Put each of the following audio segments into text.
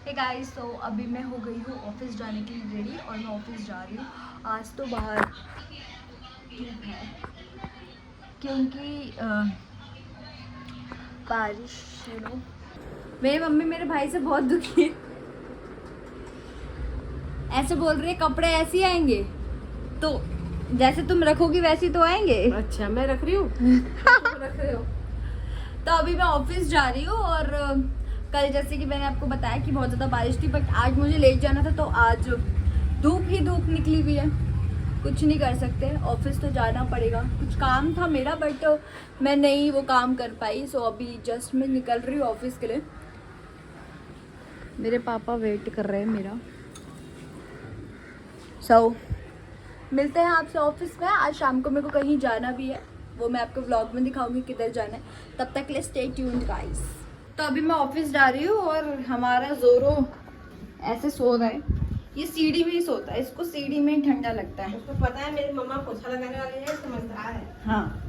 Hey guys, तो अभी मैं हो गई हूँ ऑफिस जाने के लिए रेडी और मैं ऑफिस जा रही हूँ। आज तो बाहर धूप है क्योंकि बारिश मेरी मम्मी मेरे भाई से बहुत दुखी है। ऐसे बोल रही है कपड़े ऐसे ही आएंगे तो जैसे तुम रखोगी वैसे तो आएंगे। अच्छा, मैं रख रही हूँ। तुम रख रहे हो। तो अभी मैं ऑफिस जा रही हूँ और कल जैसे कि मैंने आपको बताया कि बहुत ज़्यादा बारिश थी, बट आज मुझे लेट जाना था तो आज धूप ही धूप निकली हुई है। कुछ नहीं कर सकते, ऑफिस तो जाना पड़ेगा। कुछ काम था मेरा बट मैं नहीं वो काम कर पाई। सो अभी जस्ट मैं निकल रही हूँ ऑफिस के लिए। मेरे पापा वेट कर रहे हैं मेरा। सो मिलते हैं आपसे ऑफिस में। आज शाम को मेरे को कहीं जाना भी है, वो मैं आपको व्लॉग में दिखाऊंगी किधर जाना है। तब तक के लिए स्टे ट्यून्ड गाइस। तो अभी मैं ऑफिस जा रही हूँ और हमारा जोरो ऐसे सो रहा है। ये सीढ़ी में ही सोता है, इसको सीढ़ी में ही ठंडा लगता है। उसको पता है मेरी मम्मा पोछा लगाने वाली है, समझदार है। हाँ,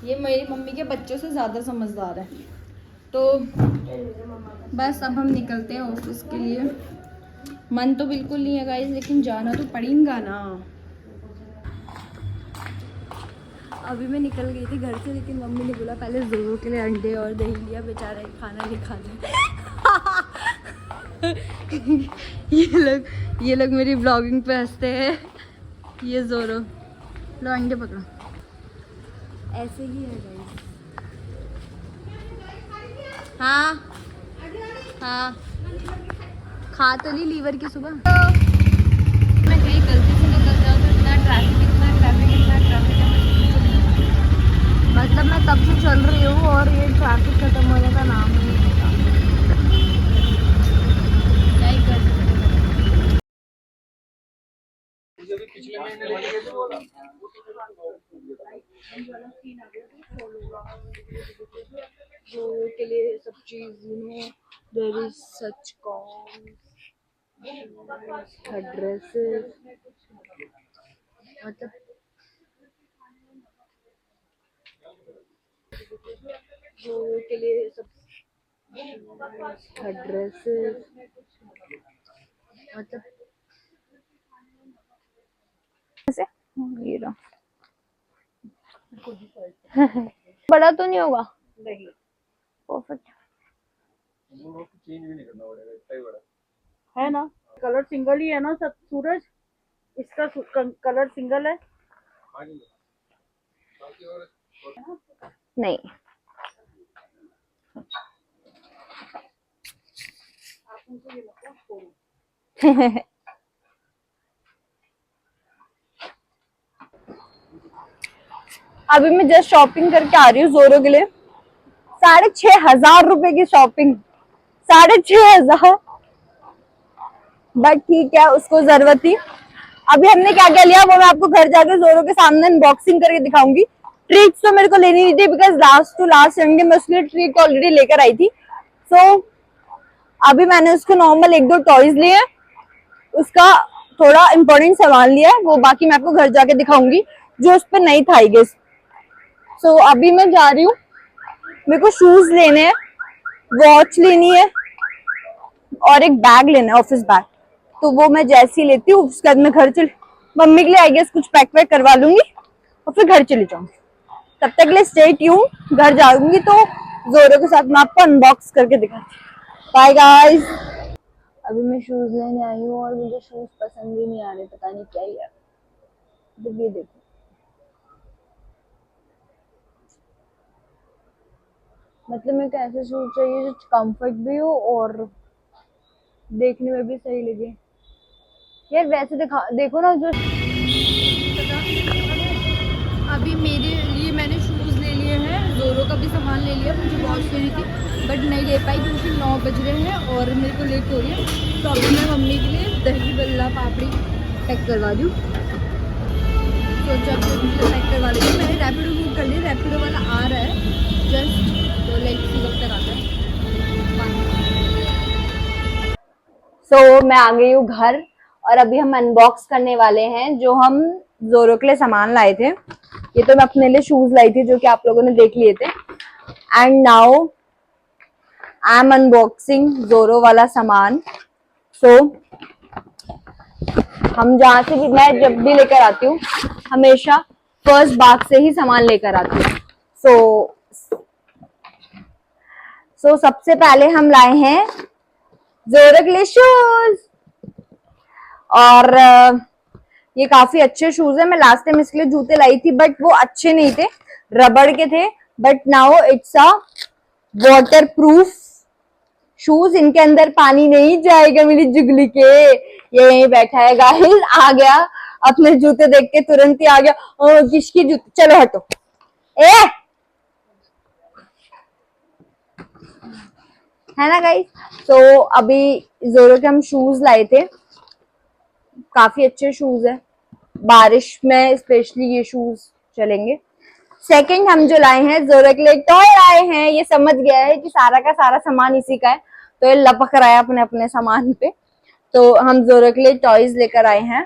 ये मेरी मम्मी के बच्चों से ज़्यादा समझदार है। तो बस अब हम निकलते हैं ऑफिस के लिए। मन तो बिल्कुल नहीं है गाइस, लेकिन जाना तो पड़ेगा ना। अभी मैं निकल गई थी घर से, लेकिन मम्मी ने बोला पहले जोरो के लिए अंडे और दही लिया, बेचारा खाना नहीं खाना। ये लोग मेरी ब्लॉगिंग पे हंसते हैं। ये जोरो लो अंडे पकड़ो। ऐसे ही है गाइस। हाँ हाँ, खा तो ली लीवर की सुबह। मैं कहीं गलती से निकल जाऊँ तो इतना ट्रैफिक है। मतलब मैं तब से चल रही हूँ और ये ट्रैफिक खत्म होने का नाम ही नहीं लेता। क्या ही कर सकते हैं। जो के लिए सब चीज देयर इज सच कॉम ड्रेसेस, मतलब जो के लिए सब ड्रेसेस, मतलब ऐसे ये रहा। बड़ा तो नहीं होगा? नहीं, परफेक्ट चेंज भी नहीं करना पड़ेगा, इतना ही बड़ा है ना। कलर सिंगल ही है ना सब। सूरज, इसका कलर सिंगल है। नहीं। अभी मैं जस्ट शॉपिंग करके आ रही हूँ जोरो के लिए। 6,500 की शॉपिंग, 6,500। बट ठीक है, उसको जरूरत थी। अभी हमने क्या क्या लिया वो मैं आपको घर जाके जोरो के सामने अनबॉक्सिंग करके दिखाऊंगी। ट्रीट्स तो मेरे को लेनी नहीं थी because last to last Sunday मैं उसके लिए ट्रीट ऑलरेडी लेकर आई थी। सो अभी मैंने उसको नॉर्मल 1-2 टॉयज लिए, उसका थोड़ा इम्पोर्टेंट सामान लिया है, वो बाकी मैं आपको घर जाके दिखाऊंगी जो उस पर नहीं था आई गेस। सो अभी मैं जा रही हूँ, मेरे को शूज लेने हैं, वॉच लेनी है और एक बैग लेना है, ऑफिस बैग। तो वो मैं जैसे ही लेती हूँ उसके बाद मैं घर चल मम्मी के लिए आई गेस कुछ पैक वैक करवा लूंगी और फिर घर चली जाऊंगी। तब तक के लिए स्टे ट्यून्ड। घर जाऊंगी तो जोरो के साथ मैं आपको अनबॉक्स करके दिखाती हूँ। Bye guys. अभी मैं शूज लेने आई हूँ और मुझे शूज पसंद ही नहीं आ रहे, पता नहीं क्या ही है। ये देखो, मतलब मेरे को ऐसे शूज चाहिए जो कंफर्ट भी हो और देखने में भी सही लगे। यार वैसे देखो ना जो। अभी मेरे लिए मैंने शूज ले लिए हैं, जोरो का भी सामान ले लिया। मुझे वॉच लेनी थी बट नहीं ले पाई क्योंकि 9 बज रहे हैं और मेरे को लेट हो रही है। तो अभी मैं मम्मी के लिए दही बल्ला पापड़ी पैक करवा दूँ। सोचा पैक करवा लेती। मैंने रैपिडो बुक कर लिया, रैपिडो वाला आ रहा है जस्ट, तो लाइक सी कब तक आता है। मैं आ गई हूँ घर और अभी हम अनबॉक्स करने वाले हैं जो हम जोरो के लिए सामान लाए थे। ये तो मैं अपने लिए शूज लाई थी जो कि आप लोगों ने देख लिए थे। And now I am unboxing जोरो वाला सामान। सो हम जहाँ से भी, मैं जब भी लेकर आती हूँ हमेशा फर्स्ट बाग से ही सामान लेकर आती हूँ। सो सबसे पहले हम लाए हैं जोरो के लिए शूज, और ये काफी अच्छे शूज है। मैं लास्ट टाइम इसके लिए जूते लाई थी बट वो अच्छे नहीं थे, रबड़ के थे, but now it's a water proof shoes. इनके अंदर पानी नहीं जाएगा मेरी जुगली के। ये यहीं बैठा है गाइस, आ गया अपने जूते देख के तुरंत ही आ गया। ओ किसकी जूते, चलो हटो ए, है ना गाइस। तो अभी जोरो के हम शूज लाए थे, काफी अच्छे शूज है, बारिश में स्पेशली ये शूज चलेंगे। सेकंड हम जो लाए हैं जोरो के लिए टॉय लाए हैं। ये समझ गया है कि सारा का सारा सामान इसी का है, तो ये लपक रहा है अपने अपने सामान पे। तो हम जोरो के लिए टॉयज लेकर आए हैं।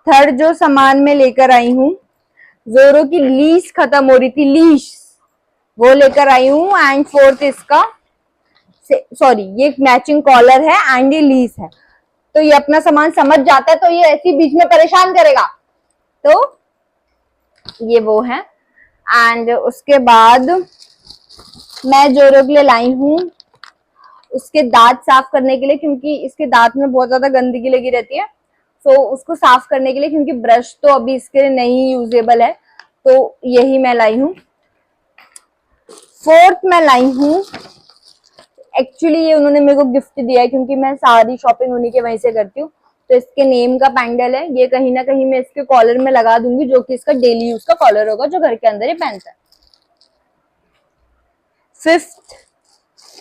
थर्ड जो सामान मैं लेकर आई हूँ, जोरो की लीश खत्म हो रही थी, लीश वो लेकर आई हूँ। एंड फोर्थ इसका, सॉरी ये मैचिंग कॉलर है एंड ये लीश है, तो ये अपना सामान समझ जाता है, तो ये ऐसी बीच में परेशान करेगा, तो ये वो है। एंड उसके बाद मैं जोरो के लिए लाई हूँ उसके दांत साफ करने के लिए, क्योंकि इसके दांत में बहुत ज्यादा गंदगी लगी रहती है, तो उसको साफ करने के लिए, क्योंकि ब्रश तो अभी इसके लिए नहीं यूजेबल है, तो यही मैं लाई हूँ। फोर्थ मैं लाई हूँ, एक्चुअली ये उन्होंने मेरे को गिफ्ट दिया है, क्योंकि मैं सारी शॉपिंग उन्हीं के वहीं से करती हूँ। तो इसके नेम का पैंडल है, ये कहीं ना कहीं मैं इसके कॉलर में लगा दूंगी, जो कि इसका डेली यूज का कॉलर होगा, जो घर के अंदर ही पहनता है। Fifth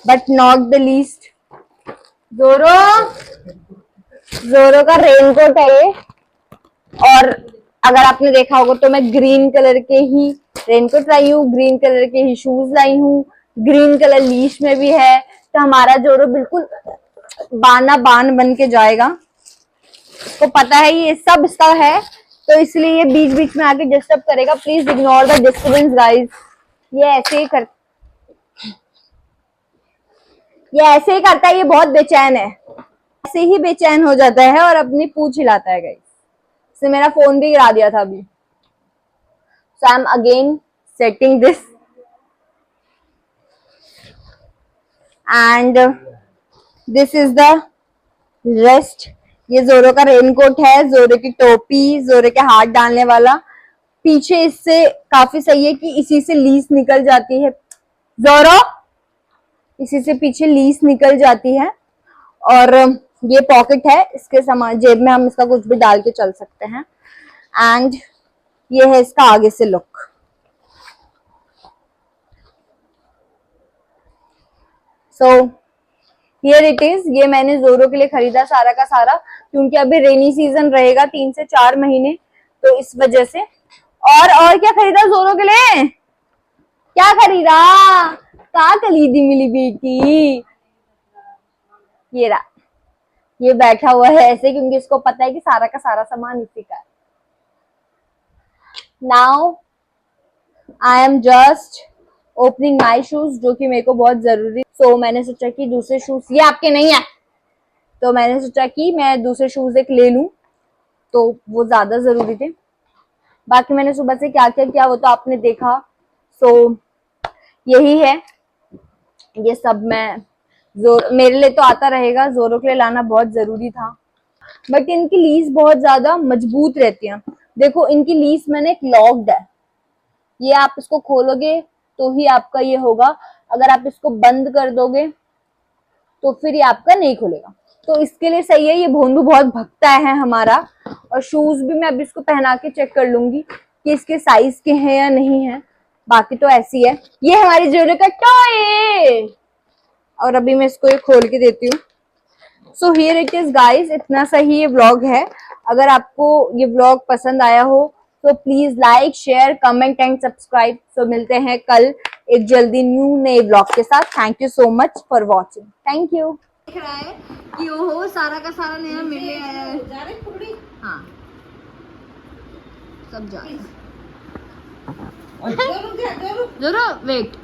but not the least, जोरो का रेनकोट है ये। और अगर आपने देखा होगा तो मैं ग्रीन कलर के ही रेनकोट लाई हूँ, ग्रीन कलर के ही शूज लाई हूँ, ग्रीन कलर लीश में भी है, तो हमारा जोरो बिल्कुल बाना बान बन के जाएगा। तो पता है ये सब इसका है, तो इसलिए ये बीच बीच में आके डिस्टर्ब करेगा। Please ignore the disturbance guys. ये ऐसे ही करता है, ये बहुत बेचैन है, ऐसे ही बेचैन हो जाता है और अपनी पूंछ हिलाता है गाइस। इसने मेरा फोन भी गिरा दिया था अभी। So I am again setting this and this is the rest. ये जोरो का रेनकोट है, जोरो की टोपी, जोरो के हाथ डालने वाला। पीछे इससे काफी सही है कि इसी से लीस निकल जाती है, जोरो इसी से पीछे लीस निकल जाती है। और ये पॉकेट है, इसके सामान जेब में हम इसका कुछ भी डाल के चल सकते हैं। एंड ये है इसका आगे से look. So here it is. ये मैंने जोरो के लिए खरीदा सारा का सारा, क्योंकि अभी रेनी सीजन रहेगा 3 से 4 महीने, तो इस वजह से। और क्या खरीदा जोरो के लिए, क्या खरीदा, क्या खरीदी मिली बेटी। ये रहा, ये बैठा हुआ है ऐसे, क्योंकि इसको पता है कि सारा का सारा सामान इसी का है। Now I am just opening my shoes, जो कि मेरे को बहुत जरूरी। सो मैंने सोचा कि दूसरे शूज, ये आपके नहीं है, तो मैंने सोचा कि मैं दूसरे शूज एक ले लूं, तो वो ज्यादा जरूरी थे। बाकी मैंने सुबह से क्या क्या किया वो तो आपने देखा। सो यही है, ये सब मैं मेरे लिए तो आता रहेगा, जोरो के लिए लाना बहुत जरूरी था। बट इनकी लीस बहुत ज्यादा मजबूत रहती है। देखो इनकी लीस मैंने एक लॉक्ड है, ये आप इसको खोलोगे तो ही आपका ये होगा, अगर आप इसको बंद कर दोगे तो फिर ये आपका नहीं खुलेगा। तो इसके लिए सही है, ये भोंदू बहुत भगता है हमारा। और शूज भी मैं अभी इसको पहना के चेक कर लूंगी कि इसके साइज के हैं या नहीं है। बाकी तो ऐसी है। ये हमारी जोरो का टॉय, और अभी मैं इसको ये खोल के देती हूँ। So here it is guys, इतना सा ही ये व्लॉग है। अगर आपको ये व्लॉग पसंद आया हो तो please like, share, comment and subscribe. So मिलते हैं कल एक जल्दी न्यू नए व्लॉग के साथ। Thank you so much for watching, thank you. देख रहा है कि ओहो सारा का सारा नया मिले आया है। हाँ सब जा रहे हैं। जरूर वेट